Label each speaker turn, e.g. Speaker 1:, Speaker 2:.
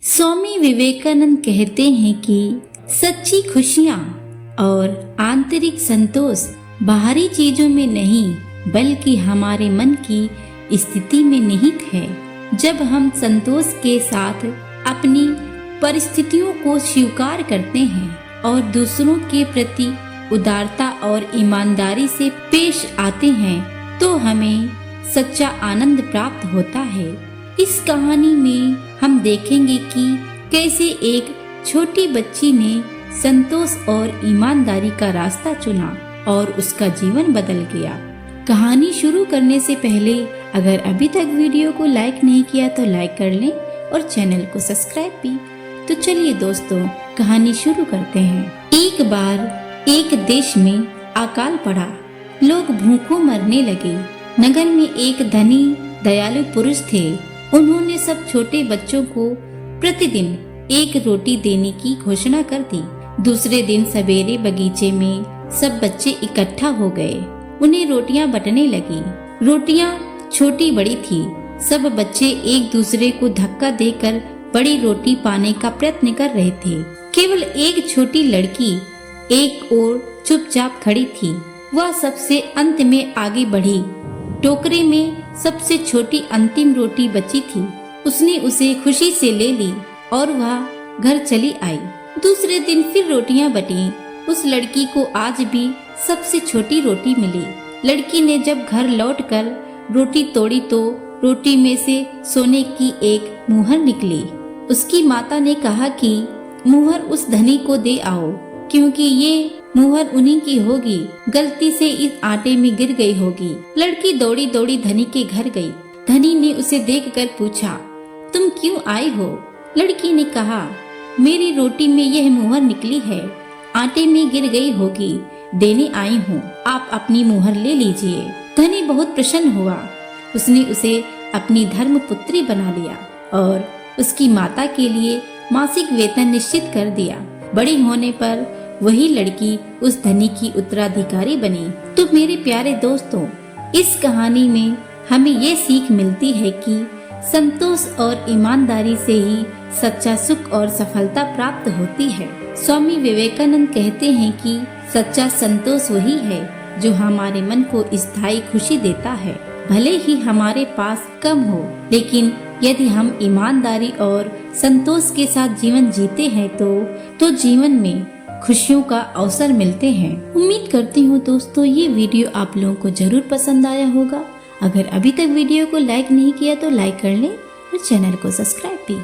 Speaker 1: स्वामी विवेकानंद कहते हैं कि सच्ची खुशियाँ और आंतरिक संतोष बाहरी चीजों में नहीं बल्कि हमारे मन की स्थिति में निहित है। जब हम संतोष के साथ अपनी परिस्थितियों को स्वीकार करते हैं और दूसरों के प्रति उदारता और ईमानदारी से पेश आते हैं तो हमें सच्चा आनंद प्राप्त होता है। इस कहानी में हम देखेंगे कि कैसे एक छोटी बच्ची ने संतोष और ईमानदारी का रास्ता चुना और उसका जीवन बदल गया। कहानी शुरू करने से पहले अगर अभी तक वीडियो को लाइक नहीं किया तो लाइक कर लें और चैनल को सब्सक्राइब भी। तो चलिए दोस्तों, कहानी शुरू करते हैं। एक बार एक देश में अकाल पड़ा, लोग भूखों मरने लगे। नगर में एक धनी दयालु पुरुष थे। उन्होंने सब छोटे बच्चों को प्रतिदिन एक रोटी देने की घोषणा कर दी। दूसरे दिन सवेरे बगीचे में सब बच्चे इकट्ठा हो गए। उन्हें रोटियां बंटने लगी। रोटियां छोटी बड़ी थी। सब बच्चे एक दूसरे को धक्का देकर बड़ी रोटी पाने का प्रयत्न कर रहे थे। केवल एक छोटी लड़की एक ओर चुपचाप खड़ी थी। वह सबसे अंत में आगे बढ़ी। टोकरे में सबसे छोटी अंतिम रोटी बची थी। उसने उसे खुशी से ले ली और वह घर चली आई। दूसरे दिन फिर रोटियां बटी। उस लड़की को आज भी सबसे छोटी रोटी मिली। लड़की ने जब घर लौटकर रोटी तोड़ी तो रोटी में से सोने की एक मुहर निकली। उसकी माता ने कहा कि मुहर उस धनी को दे आओ, क्योंकि ये मुहर उन्हीं की होगी। गलती से इस आटे में गिर गई होगी। लड़की दौड़ी दौड़ी धनी के घर गई। धनी ने उसे देखकर पूछा, तुम क्यों आई हो? लड़की ने कहा, मेरी रोटी में यह मुहर निकली है, आटे में गिर गई होगी, देने आई हूँ, आप अपनी मुहर ले लीजिए। धनी बहुत प्रसन्न हुआ। उसने उसे अपनी धर्म पुत्री बना लिया और उसकी माता के लिए मासिक वेतन निश्चित कर दिया। बड़ी होने पर वही लड़की उस धनी की उत्तराधिकारी बनी। तो मेरे प्यारे दोस्तों, इस कहानी में हमें ये सीख मिलती है कि संतोष और ईमानदारी से ही सच्चा सुख और सफलता प्राप्त होती है। स्वामी विवेकानंद कहते हैं कि सच्चा संतोष वही है जो हमारे मन को स्थायी खुशी देता है। भले ही हमारे पास कम हो, लेकिन यदि हम ईमानदारी और संतोष के साथ जीवन जीते हैं तो जीवन में खुशियों का अवसर मिलते हैं। उम्मीद करती हूँ दोस्तों ये वीडियो आप लोगों को जरूर पसंद आया होगा। अगर अभी तक वीडियो को लाइक नहीं किया तो लाइक कर लें और चैनल को सब्सक्राइब भी।